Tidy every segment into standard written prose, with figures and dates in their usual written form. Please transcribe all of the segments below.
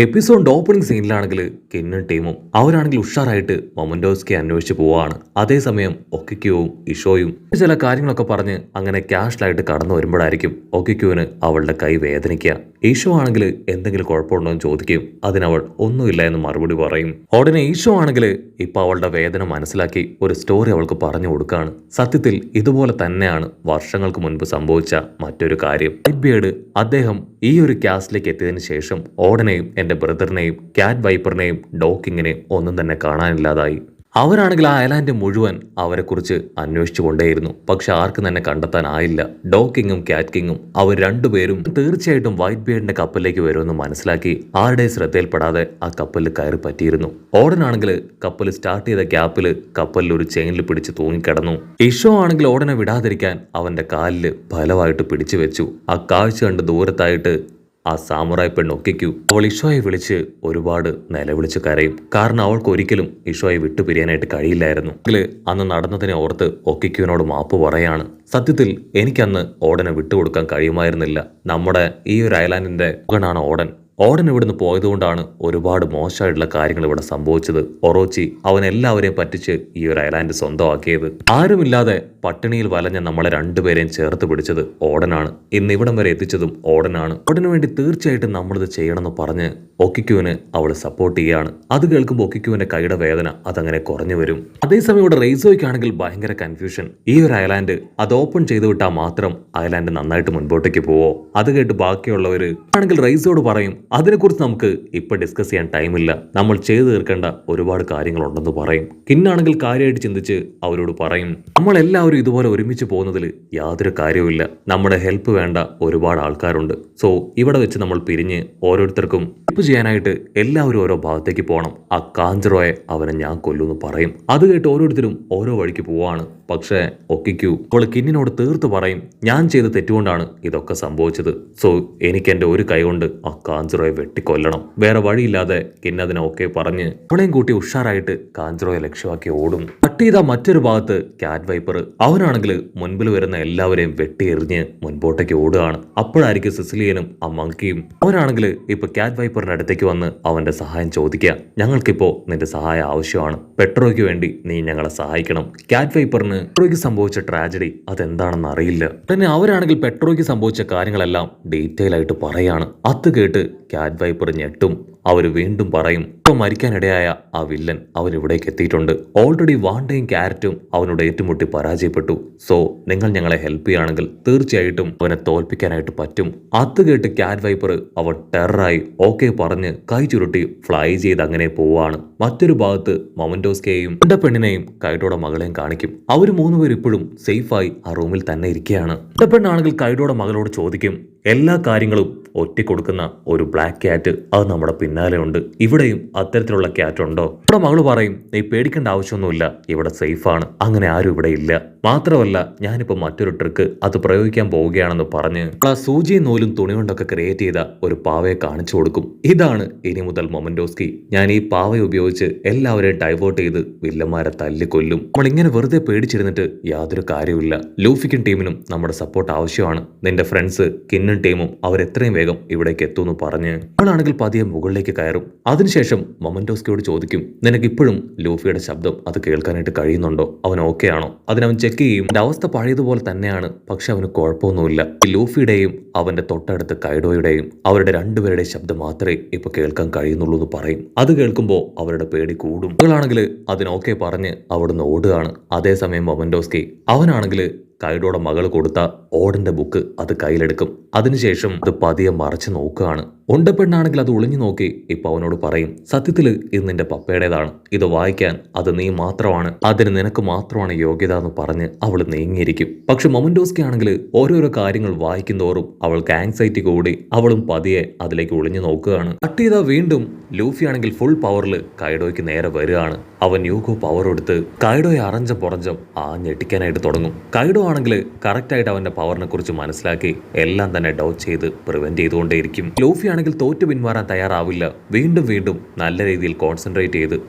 Episode opening സീനിലാണെങ്കിൽ കിന്നും ടീമും അവരാണെങ്കിൽ ഉഷാറായിട്ട് മൊമന്റോസ്കി അന്വേഷിച്ച് പോവാണ്. അതേസമയം ഒക്കിക്യുവും ഇഷോയും ചില കാര്യങ്ങളൊക്കെ പറഞ്ഞ് അങ്ങനെ ക്യാഷ്ലായിട്ട് കടന്നു വരുമ്പോഴായിരിക്കും ഒക്കിക്യുവിന് അവളുടെ കൈ വേദനിക്കുക. ഈശോ ആണെങ്കിൽ എന്തെങ്കിലും കുഴപ്പമുണ്ടോ എന്ന് ചോദിക്കും. അതിനവൾ ഒന്നുമില്ല എന്ന് മറുപടി പറയും. ഉടനെ ഈശോ ആണെങ്കിൽ ഇപ്പൊ അവളുടെ വേദന മനസ്സിലാക്കി ഒരു സ്റ്റോറി അവൾക്ക് പറഞ്ഞു കൊടുക്കുകയാണ്. സത്യത്തിൽ ഇതുപോലെ തന്നെയാണ് വർഷങ്ങൾക്ക് മുൻപ് സംഭവിച്ച മറ്റൊരു കാര്യം. വൈറ്റ് അദ്ദേഹം ഈ ഒരു ക്യാസ്റ്റിലേക്ക് എത്തിയതിനു ശേഷം ഓടനെയും എന്റെ ബ്രദറിനെയും ക്യാറ്റ് വൈപ്പറിനെയും ഡോക്കിങ്ങിനെയും ഒന്നും തന്നെ കാണാനില്ലാതായി. അവരാണെങ്കിൽ ആ ഐലാൻഡ് മുഴുവൻ അവരെക്കുറിച്ച് അന്വേഷിച്ചു കൊണ്ടേയിരുന്നു. പക്ഷെ ആർക്കും തന്നെ കണ്ടെത്താനായില്ല. ഡോക്കിങ്ങും ക്യാറ്റ് കിങ്ങും അവർ രണ്ടുപേരും തീർച്ചയായിട്ടും വൈറ്റ് ബിയർഡിന്റെ കപ്പലിലേക്ക് വരുമെന്ന് മനസ്സിലാക്കി ആരുടെയും ശ്രദ്ധയിൽപ്പെടാതെ ആ കപ്പലിൽ കയറി പറ്റിയിരുന്നു. ഓടനാണെങ്കിൽ കപ്പൽ സ്റ്റാർട്ട് ചെയ്ത ഗ്യാപ്പിൽ കപ്പലിൽ ഒരു ചെയിനിൽ പിടിച്ച് തൂങ്ങിക്കിടന്നു. ഇഷോ ആണെങ്കിൽ ഓടനെ വിടാതിരിക്കാൻ അവന്റെ കാലില് ബലമായിട്ട് പിടിച്ചു വെച്ചു. ആ കാഴ്ച കണ്ട് ദൂരത്തായിട്ട് ആ സാമുറായി പെണ്ണ് ഒക്കിക്കു അവൾ ഇഷോയെ വിളിച്ച് ഒരുപാട് നിലവിളിച്ച് കരയും. കാരണം അവൾക്ക് ഒരിക്കലും ഇഷോയെ വിട്ടുപിരിയാനായിട്ട് കഴിയില്ലായിരുന്നു. അന്ന് നടന്നതിനെ ഓർത്ത് ഒക്കിക്കുവിനോട് മാപ്പ് പറയാണ്. സത്യത്തിൽ എനിക്കന്ന് ഓടനെ വിട്ടുകൊടുക്കാൻ കഴിയുമായിരുന്നില്ല. നമ്മുടെ ഈ ഒരു ഐലാൻഡിന്റെ മകനാണ് ഓടൻ. ഓടൻ ഇവിടുന്ന് പോയതുകൊണ്ടാണ് ഒരുപാട് മോശമായിട്ടുള്ള കാര്യങ്ങൾ ഇവിടെ സംഭവിച്ചത്. ഒറോച്ചി അവൻ എല്ലാവരെയും പറ്റിച്ച് ഈ ഒരു ഐലാൻഡ് സ്വന്തമാക്കിയത്. ആരുമില്ലാതെ പട്ടിണിയിൽ വലഞ്ഞ നമ്മളെ രണ്ടുപേരെയും ചേർത്ത് പിടിച്ചത് ഓടനാണ്. ഇന്ന് ഇവിടം വരെ എത്തിച്ചതും ഓടനാണ്. ഓടന് വേണ്ടി തീർച്ചയായിട്ടും നമ്മളിത് ചെയ്യണമെന്ന് പറഞ്ഞ് ഒക്കിക്കുവിന് അവൾ സപ്പോർട്ട് ചെയ്യാണ്. അത് കേൾക്കുമ്പോൾ ഒക്കിക്കുവിന്റെ കൈയുടെ വേദന അതങ്ങനെ കുറഞ്ഞു വരും. അതേസമയം ഇവിടെ റെയ്സോയ്ക്കാണെങ്കിൽ ഭയങ്കര കൺഫ്യൂഷൻ. ഈ ഒരു ഐലാൻഡ് അത് ഓപ്പൺ ചെയ്തു വിട്ടാൽ മാത്രം ഐലാൻഡ് നന്നായിട്ട് മുൻപോട്ടേക്ക് പോവോ? അത് കേട്ട് ബാക്കിയുള്ളവര് ആണെങ്കിൽ റെയ്സോട് പറയും അതിനെക്കുറിച്ച് നമുക്ക് ഇപ്പൊ ഡിസ്കസ് ചെയ്യാൻ ടൈമില്ല, നമ്മൾ ചെയ്തു തീർക്കേണ്ട ഒരുപാട് കാര്യങ്ങളുണ്ടെന്ന് പറയും. കിന്നാണെങ്കിൽ കാര്യമായിട്ട് ചിന്തിച്ച് അവരോട് പറയും നമ്മളെല്ലാവരും ഇതുപോലെ ഒരുമിച്ച് പോകുന്നതിൽ യാതൊരു കാര്യവുമില്ല. നമ്മുടെ ഹെൽപ്പ് വേണ്ട ഒരുപാട് ആൾക്കാരുണ്ട്. സോ ഇവിടെ വെച്ച് നമ്മൾ പിരിഞ്ഞ് ഓരോരുത്തർക്കും ഹെൽപ്പ് ചെയ്യാനായിട്ട് എല്ലാവരും ഓരോ ഭാഗത്തേക്ക് പോകണം. ആ കാഞ്ചറോയെ അവനെ ഞാൻ കൊല്ലുമെന്ന് പറയും. അത് കേട്ട് ഓരോരുത്തരും ഓരോ വഴിക്ക് പോവാണ്. പക്ഷേ ഒക്കിക്കു അവൾ കിന്നിനോട് തീർത്ത് പറയും ഞാൻ ചെയ്ത തെറ്റുകൊണ്ടാണ് ഇതൊക്കെ സംഭവിച്ചത്. സോ എനിക്ക് എന്റെ ഒരു കൈ കൊണ്ട് ആ കാഞ്ചറോയെ വെട്ടിക്കൊല്ലണം. വേറെ വഴിയില്ലാതെ കിന്നതിനെ ഒക്കെ പറഞ്ഞ് അവളെയും കൂട്ടി ഉഷാറായിട്ട് കാഞ്ചറോയെ ലക്ഷ്യമാക്കി ഓടും. കട്ട് ചെയ്ത മറ്റൊരു ഭാഗത്ത് ക്യാറ്റ് വൈപ്പർ അവനാണെങ്കിൽ മുൻപിൽ വരുന്ന എല്ലാവരെയും വെട്ടിയെറിഞ്ഞ് മുൻപോട്ടേക്ക് ഓടുകയാണ്. അപ്പോഴായിരിക്കും സിസിലിയനും ആ മങ്കിയും അവരാണെങ്കിൽ ഇപ്പൊ ക്യാറ്റ് വൈപ്പറിന്റെ അടുത്തേക്ക് വന്ന് അവന്റെ സഹായം ചോദിക്കുക. ഞങ്ങൾക്കിപ്പോ നിന്റെ സഹായം ആവശ്യമാണ്. പെട്രോയ്ക്ക് വേണ്ടി നീ ഞങ്ങളെ സഹായിക്കണം. ക്യാറ്റ് വൈപ്പറിന് പെട്രോയ്ക്ക് സംഭവിച്ച ട്രാജഡി അതെന്താണെന്ന് അറിയില്ല. തന്നെ അവരാണെങ്കിൽ പെട്രോയ്ക്ക് സംഭവിച്ച കാര്യങ്ങളെല്ലാം ഡീറ്റെയിൽ ആയിട്ട് പറയാണ്. അത് കേട്ട് ക്യാറ്റ് വൈപ്പർ ഞെട്ടും. അവര് വീണ്ടും പറയും ഇപ്പൊ മരിക്കാനിടയായ ആ വില്ലൻ അവൻ ഇവിടേക്ക് എത്തിയിട്ടുണ്ട്. ഓൾറെഡി വാണ്ടയും ക്യാരറ്റും അവനോട് ഏറ്റുമുട്ടി പരാജയപ്പെട്ടു. സോ നിങ്ങൾ ഞങ്ങളെ ഹെൽപ്പ് ചെയ്യുകയാണെങ്കിൽ തീർച്ചയായിട്ടും അവനെ തോൽപ്പിക്കാനായിട്ട് പറ്റും. അത് കേട്ട് ക്യാറ്റ് വൈപ്പർ അവൻ ടെററായി ഓക്കെ പറഞ്ഞ് കൈ ചുരുട്ടി ഫ്ലൈ ചെയ്ത് അങ്ങനെ പോവാണ്. മറ്റൊരു ഭാഗത്ത് മൊമന്റോസ്കയെയും പെണ്ണിനെയും കൈഡോടെ മകളെയും കാണിക്കും. അവര് മൂന്നുപേരും ഇപ്പോഴും സേഫായി ആ റൂമിൽ തന്നെ ഇരിക്കുകയാണ്. പെണ്ണാണെങ്കിൽ കൈഡോടെ മകളോട് ചോദിക്കും എല്ലാ കാര്യങ്ങളും ഒറ്റിക്കൊടുക്കുന്ന ഒരു ബ്ലാക്ക് ക്യാറ്റ് അത് നമ്മുടെ പിന്നാലെ ഉണ്ട്. ഇവിടെയും അത്തരത്തിലുള്ള ക്യാറ്റ് ഉണ്ടോ? ഇവിടെ മകള് പറയും നീ പേടിക്കേണ്ട ആവശ്യമൊന്നുമില്ല, ഇവിടെ സേഫാണ്, അങ്ങനെ ആരും ഇവിടെ ഇല്ല. മാത്രമല്ല ഞാനിപ്പോ മറ്റൊരു ട്രിക്ക് അത് പ്രയോഗിക്കാൻ പോവുകയാണെന്ന് പറഞ്ഞ് ആ സൂചിയും നൂലും തുണി കൊണ്ടൊക്കെ ക്രിയേറ്റ് ചെയ്ത ഒരു പാവയെ കാണിച്ചു കൊടുക്കും. ഇതാണ് ഇനി മുതൽ മൊമന്റോസ്കി. ഞാൻ ഈ പാവയെ ഉപയോഗിച്ച് എല്ലാവരെയും ഡൈവേർട്ട് ചെയ്ത് വില്ലന്മാരെ തല്ലിക്കൊല്ലും. നമ്മൾ ഇങ്ങനെ വെറുതെ പേടിച്ചിരുന്നിട്ട് യാതൊരു കാര്യമില്ല. ലൂഫിക്കും ടീമിനും നമ്മുടെ സപ്പോർട്ട് ആവശ്യമാണ്. നിന്റെ ഫ്രണ്ട്സ് കിന്നും ടീമും അവരെത്രയും വേഗം ഇവിടേക്ക് എത്തുമെന്ന് പറഞ്ഞ് അവളാണെങ്കിൽ പതിയെ മുകളിലേക്ക് കയറും. അതിനുശേഷം മൊമന്റോസ്കിയോട് ചോദിക്കും നിനക്ക് ഇപ്പോഴും ലൂഫിയുടെ ശബ്ദം അത് കേൾക്കാനായിട്ട് കഴിയുന്നുണ്ടോ? അവൻ ഓക്കെ ആണോ? അതിനവൻ ചെക്ക് ചെയ്യും. അവന്റെ അവസ്ഥ പഴയതുപോലെ തന്നെയാണ്. പക്ഷെ അവന് കുഴപ്പമൊന്നുമില്ല. ലൂഫിയുടെയും അവന്റെ തൊട്ടടുത്ത് കൈഡോയുടെയും അവരുടെ രണ്ടുപേരുടെയും ശബ്ദം മാത്രമേ ഇപ്പൊ കേൾക്കാൻ കഴിയുന്നുള്ളൂ എന്ന് പറയും. അത് കേൾക്കുമ്പോൾ അവരുടെ പേടി കൂടും. അവളാണെങ്കിൽ അതിനോക്കെ പറഞ്ഞ് അവിടുന്ന് ഓടുകയാണ്. അതേസമയം മൊമന്റോസ്കി അവനാണെങ്കിൽ കൈഡോടെ മകൾ കൊടുത്ത ഓടന്റെ ബുക്ക് അത് കയ്യിലെടുക്കും. അതിനുശേഷം അത് പതിയെ മറച്ചു നോക്കുകയാണ്. ഉണ്ടപ്പെണ്ണാണെങ്കിൽ അത് ഒളിഞ്ഞു നോക്കി ഇപ്പൊ അവനോട് പറയും സത്യത്തിൽ ഇത് നിന്റെ പപ്പയുടേതാണ്, ഇത് വായിക്കാൻ അത് നീ മാത്രമാണ്, അതിന് നിനക്ക് മാത്രമാണ് യോഗ്യത എന്ന് പറഞ്ഞ് അവൾ നീങ്ങിയിരിക്കും. പക്ഷെ മൊമന്റോസ്കി ആണെങ്കിൽ ഓരോരോ കാര്യങ്ങൾ വായിക്കുന്തോറും അവൾക്ക് ആങ്സൈറ്റി കൂടി അവളും പതിയെ അതിലേക്ക് ഒളിഞ്ഞു നോക്കുകയാണ്. കട്ട് ചെയ്താൽ വീണ്ടും ലൂഫി ആണെങ്കിൽ ഫുൾ പവറിൽ കൈഡോയ്ക്ക് നേരെ വരികയാണ്. അവൻ യൂഗോ പവർ എടുത്ത് കൈഡോയെ അറഞ്ചം പുറഞ്ചം ഞെട്ടിക്കാനായിട്ട് തുടങ്ങും. കൈഡോ ആണെങ്കിൽ കറക്റ്റായിട്ട് അവന്റെ പവറിനെ കുറിച്ച് മനസ്സിലാക്കി എല്ലാം തന്നെ ഡൗട്ട് ചെയ്ത് പ്രിവെന്റ് ചെയ്തുകൊണ്ടേയിരിക്കും. ലൂഫി ആണെങ്കിൽ തോറ്റു പിന്മാറാൻ തയ്യാറാവില്ല. വീണ്ടും വീണ്ടും നല്ല രീതിയിൽ കോൺസെൻട്രേറ്റ്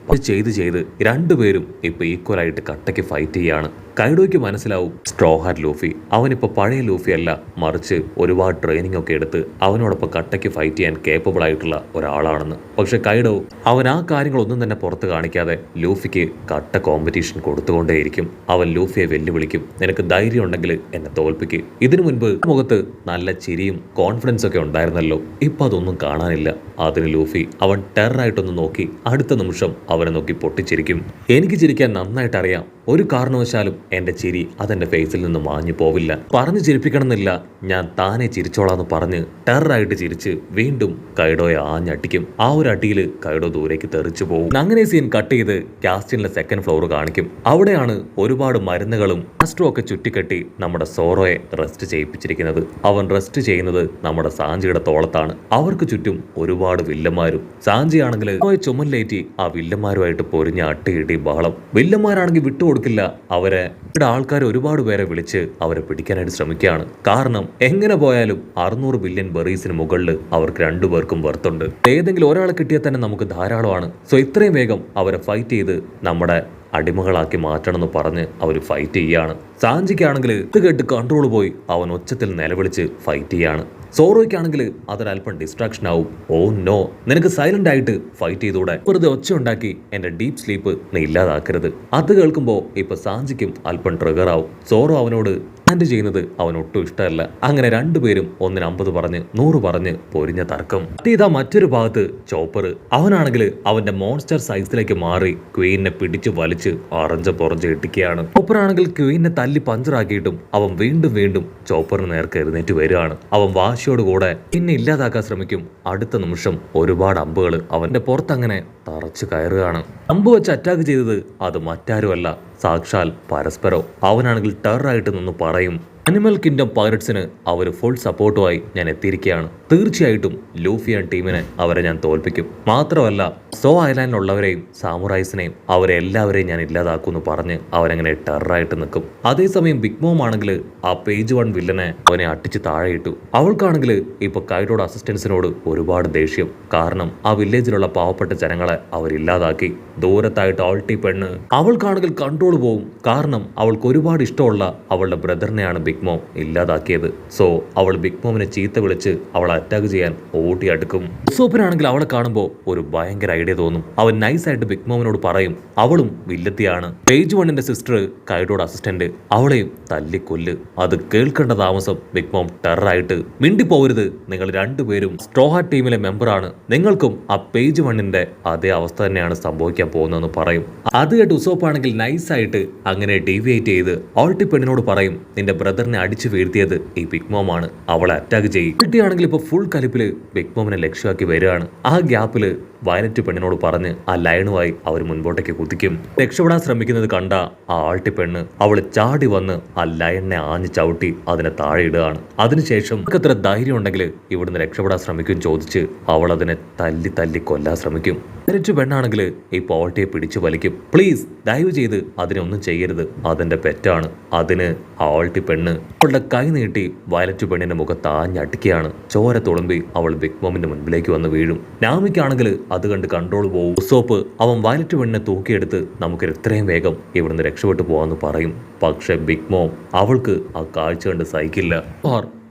ചെയ്ത് ചെയ്ത് രണ്ടുപേരും ഇപ്പൊ ഈക്വലായിട്ട് കട്ടയ്ക്ക് ഫൈറ്റ് ചെയ്യാണ്. കൈഡോയ്ക്ക് മനസ്സിലാവും സ്ട്രോ ഹാറ്റ് ലൂഫി അവനിപ്പോൾ പഴയ ലൂഫി അല്ല, മറിച്ച് ഒരുപാട് ട്രെയിനിങ് ഒക്കെ എടുത്ത് അവനോടൊപ്പം കട്ടയ്ക്ക് ഫൈറ്റ് ചെയ്യാൻ കേപ്പബിൾ ആയിട്ടുള്ള ഒരാളാണെന്ന്. പക്ഷെ കൈഡോ അവൻ ആ കാര്യങ്ങളൊന്നും തന്നെ പുറത്ത് കാണിക്കാതെ ലൂഫിക്ക് കട്ട കോമ്പറ്റീഷൻ കൊടുത്തുകൊണ്ടേയിരിക്കും. അവൻ ലൂഫിയെ വെല്ലുവിളിക്കും, നിനക്ക് ധൈര്യം ഉണ്ടെങ്കിൽ എന്നെ തോൽപ്പിക്ക്. ഇതിനു മുൻപ് മുഖത്ത് നല്ല ചിരിയും കോൺഫിഡൻസ് ഒക്കെ ഉണ്ടായിരുന്നല്ലോ, ഇപ്പൊ അതൊന്നും കാണാനില്ല. അതിന് ലൂഫി അവൻ ടെററായിട്ടൊന്ന് നോക്കി അടുത്ത നിമിഷം അവനെ നോക്കി പൊട്ടിച്ചിരിക്കും. എനിക്ക് ചിരിക്കാൻ നന്നായിട്ട് അറിയാം, ഒരു കാരണവശാലും എന്റെ ചിരി അതെന്റെ ഫേസിൽ നിന്ന് മാഞ്ഞു പോവില്ല. പറഞ്ഞു ചിരിപ്പിക്കണമെന്നില്ല, ഞാൻ താനെ ചിരിച്ചോളാന്ന് പറഞ്ഞ് ടെററായിട്ട് ചിരിച്ച് വീണ്ടും കൈഡോയെ ആഞ്ഞടിക്കും. ആ ഒരു അടിയിൽ കൈഡോ ദൂരേക്ക് തെറിച്ചു പോകും. അങ്ങനെ സീൻ കട്ട് ചെയ്ത് കാസ്റ്റിനിലെ സെക്കൻഡ് ഫ്ലോർ കാണിക്കും. അവിടെയാണ് ഒരുപാട് മരുന്നുകളും ആസ്ട്രോ ഒക്കെ ചുറ്റിക്കെട്ടി നമ്മുടെ സോറോയെ റെസ്റ്റ് ചെയ്യിപ്പിച്ചിരിക്കുന്നത്. അവൻ റെസ്റ്റ് ചെയ്യുന്നത് നമ്മുടെ സാഞ്ചിയുടെ തോളത്താണ്. അവർക്ക് ചുറ്റും ഒരുപാട് വില്ലന്മാരും. സാഞ്ചിയാണെങ്കിൽ ചുമലിലേറ്റി ആ വില്ലന്മാരുമായിട്ട് പൊരിഞ്ഞ അട്ടിയിടി ബഹളം. വില്ലന്മാരാണെങ്കിൽ വിട്ടുകൊടുക്കില്ല. അവരെ ഇവിടെ ആൾക്കാർ ഒരുപാട് പേരെ വിളിച്ച് അവരെ പിടിക്കാനായിട്ട് ശ്രമിക്കുകയാണ്. കാരണം എങ്ങനെ പോയാലും 600 ബില്യൺ ബെറീസിന് മുകളിൽ അവർക്ക് രണ്ടുപേർക്കും വെർത്തുണ്ട്. ഏതെങ്കിലും ഒരാളെ കിട്ടിയാൽ തന്നെ നമുക്ക് ധാരാളമാണ്. സോ ഇത്രയും വേഗം അവരെ ഫൈറ്റ് ചെയ്ത് നമ്മുടെ അടിമകളാക്കി മാറ്റണമെന്ന് പറഞ്ഞ് അവർ ഫൈറ്റ് ചെയ്യാണ്. സാഞ്ചിക്കാണെങ്കിൽ ഇത് കേട്ട് കൺട്രോൾ പോയി അവൻ ഒച്ചത്തിൽ നിലവിളിച്ച് ഫൈറ്റ് ചെയ്യാണ്. സോറോയ്ക്കാണെങ്കിൽ അതൊരല്പം ഡിസ്ട്രാക്ഷൻ ആവും. ഓ നോ, നിനക്ക് സൈലന്റ് ആയിട്ട് ഫൈറ്റ് ചെയ്തൂടെ, വെറുതെ ഒച്ച ഉണ്ടാക്കി എന്റെ ഡീപ് സ്ലീപ്പ് നീ ഇല്ലാതാക്കരുത്. അത് കേൾക്കുമ്പോൾ ഇപ്പൊ സാഞ്ചിക്കും അല്പം ട്രിഗർ ആവും. സോറോ അവനോട് ഹാൻഡ് ചെയ്യുന്നത് അവനൊട്ടും ഇഷ്ടമല്ല. അങ്ങനെ രണ്ടുപേരും 150 പറഞ്ഞ് 100 പറഞ്ഞ് പൊരിഞ്ഞ തർക്കം. ഇതാ മറ്റൊരു ഭാഗത്ത് ചോപ്പർ അവനാണെങ്കിൽ അവന്റെ മോൺസ്റ്റർ സൈസിലേക്ക് മാറി ക്വീനെ പിടിച്ചു വലിച്ച് പുറഞ്ച് ഇട്ടിക്കുകയാണ്. ചോപ്പറാണെങ്കിൽ ക്വീനെ തല്ലി പഞ്ചറാക്കിയിട്ടും അവൻ വീണ്ടും വീണ്ടും ചോപ്പറിന് നേർക്ക് എഴുന്നേറ്റ് വരികയാണ്. അവൻ വാശിയോട് കൂടെ പിന്നെ ഇല്ലാതാക്കാൻ ശ്രമിക്കും. അടുത്ത നിമിഷം ഒരുപാട് അമ്പുകൾ അവന്റെ പുറത്തങ്ങനെ തറച്ചു കയറുകയാണ്. അമ്പ് വെച്ച് അറ്റാക്ക് ചെയ്തത് അത് മറ്റാരുമല്ല, സാക്ഷാൽ പരസ്പരോ. അവനാണെങ്കിൽ ടെററായിട്ട് നിന്ന് പറയും, അനിമൽ കിങ്ഡം പൈററ്റ്സിന് അവർ ഫുൾ സപ്പോർട്ടുമായി ഞാൻ എത്തിയിരിക്കുകയാണ്. തീർച്ചയായിട്ടും ലൂഫിയൻ ടീമിനെ അവരെ ഞാൻ തോൽപ്പിക്കും. മാത്രമല്ല സോ ഐലാൻഡിലുള്ളവരെയും സാമുറൈസിനെയും അവരെ എല്ലാവരെയും ഞാൻ ഇല്ലാതാക്കുമെന്ന് പറഞ്ഞ് അവരങ്ങനെ ടെററായിട്ട് നിൽക്കും. അതേസമയം ബിഗ് മോം ആണെങ്കിൽ ആ പേജ് 1 വില്ലനെ അവനെ അട്ടിച്ച് താഴെയിട്ടു. അവൾക്കാണെങ്കിൽ ഇപ്പൊ കൈഡോയുടെ അസിസ്റ്റൻസിനോട് ഒരുപാട് ദേഷ്യം. കാരണം ആ വില്ലേജിലുള്ള പാവപ്പെട്ട ജനങ്ങളെ അവരില്ലാതാക്കി. ദൂരത്തായിട്ട് ആൾട്ടി പെണ്ണ് അവൾക്കാണെങ്കിൽ കൺട്രോൾ പോവും. കാരണം അവൾക്ക് ഒരുപാട് ഇഷ്ടമുള്ള അവളുടെ ബ്രദറിനെയാണ് ബിഗ് മോം ഇല്ലാതാക്കിയത്. സോ അവൾ ബിഗ് മോമിനെ ചീത്ത വിളിച്ച് അവളെ അറ്റാക്ക് ചെയ്യാൻ ഓടി അടുക്കും. സോപ്പനാണെങ്കിൽ അവളെ കാണുമ്പോൾ ഒരു ഭയങ്കര ഐഡിയ തോന്നും. അവൻ നൈസായിട്ട് ബിഗ് മോമിനോട് പറയും, അവളും വില്ലത്തിയാണ്. പേജ് 1ന്റെ സിസ്റ്റർ കൈഡോയുടെ അസിസ്റ്റന്റ്, അവളെയും തല്ലിക്കൊല്ല്. അത് കേൾക്കേണ്ട താമസം ബിഗ് മോം ടെററായിട്ട്, മിണ്ടിപ്പോവരുത്, നിങ്ങൾ രണ്ടുപേരും സ്ട്രോ ഹാറ്റ് ടീമിലെ മെമ്പറാണ്, നിങ്ങൾക്കും ആ പേജ് 1ന്റെ അതേ അവസ്ഥ തന്നെയാണ് സംഭവിക്കാൻ പോകുന്നതെന്ന് പറയും. അത് കേട്ട് ഉസോപ്പാണെങ്കിൽ നൈസായിട്ട് അങ്ങനെ ഡീവിയേറ്റ് ചെയ്ത് ആൾട്ടി പെണ്ണിനോട് പറയും, നിന്റെ ബ്രദറിനെ അടിച്ചു വീഴ്ത്തിയത് ഈ ബിഗ് മോം ആണ്, അവളെ അറ്റാക്ക് ചെയ്യും. കുട്ടിയാണെങ്കിൽ ഇപ്പൊ ഫുൾ കലിപ്പില് ബിഗ് മോമിനെ ലക്ഷ്യമാക്കി വരികയാണ്. ആ ഗ്യാപ്പില് വയലറ്റ് പെണ്ണിനോട് പറഞ്ഞ് ആ ലൈനുമായി അവർ മുൻപോട്ടേക്ക് കുതിക്കും. രക്ഷപ്പെടാൻ ശ്രമിക്കുന്നത് കണ്ട ആ ആൾട്ടി പെണ്ണ് അവള് ചാടി വന്ന് ആ ലൈനിനെ ആഞ്ഞു ചവിട്ടി അതിനെ താഴെ ഇടുകയാണ്. അതിനുശേഷം എത്ര ധൈര്യം ഉണ്ടെങ്കിൽ ഇവിടുന്ന് രക്ഷപ്പെടാൻ ശ്രമിക്കും ചോദിച്ച് അവൾ അതിനെ തല്ലി തല്ലി കൊല്ലാൻ ശ്രമിക്കും. വയലറ്റ് പെണ്ണാണെങ്കിൽ ഈ പോൾട്ടിയെ പിടിച്ചു വലിക്കും. പ്ലീസ് ദയവ് ചെയ്ത് അതിനെ ഒന്നും ചെയ്യരുത്, അതെന്റെ പെറ്റാണ്. അതിന് ആ ആൾട്ടി പെണ്ണ് അവളുടെ കൈ നീട്ടി വയലറ്റ് പെണ്ണിന്റെ മുഖത്ത് ആഞ്ഞടിക്കുകയാണ്. ചോര തുളുമ്പി അവൾ ബിഗ് മോമിന്റെ മുൻപിലേക്ക് വന്ന് വീഴും. നാമിക്കാണെങ്കിൽ അത് കണ്ട് കൺട്രോൾ പോവും. ഉസോപ്പ് അവൻ വയലറ്റ് പെണ്ണിനെ തൂക്കിയെടുത്ത് നമുക്ക് എത്രയും വേഗം ഇവിടുന്ന് രക്ഷപ്പെട്ടു പോവാന്ന് പറയും. പക്ഷെ ബിഗ് മോം അവൾക്ക് ആ കാഴ്ച കണ്ട് സഹിക്കില്ല.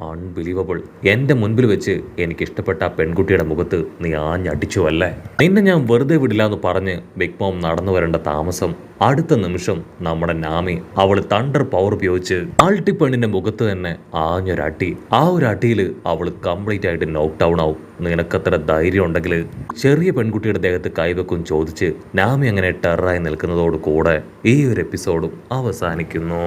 അൺബിലീവബിൾ, എന്റെ മുൻപിൽ വെച്ച് എനിക്ക് ഇഷ്ടപ്പെട്ട ആ പെൺകുട്ടിയുടെ മുഖത്ത് നീ ആഞ്ഞടിച്ചു അല്ലേ, നിന്നെ ഞാൻ വെറുതെ വിടില്ല എന്ന് പറഞ്ഞ് ബിഗ് മോം നടന്നു വരേണ്ട താമസം അടുത്ത നിമിഷം നമ്മുടെ നാമി അവള് തണ്ടർ പവർ ഉപയോഗിച്ച് ആൾട്ടി പെണ്ണിന്റെ മുഖത്ത് തന്നെ ആഞ്ഞൊരടി. ആ ഒരു അടിയിൽ അവള് കംപ്ലീറ്റ് ആയിട്ട് നോക്ക് ഡൗൺ ആവും. നിനക്കത്ര ധൈര്യം ഉണ്ടെങ്കിൽ ചെറിയ പെൺകുട്ടിയുടെ ദേഹത്ത് കൈവെക്കും ചോദിച്ച് നാമി അങ്ങനെ ടെററായി നിൽക്കുന്നതോട് കൂടെ ഈ ഒരു എപ്പിസോഡും അവസാനിക്കുന്നു.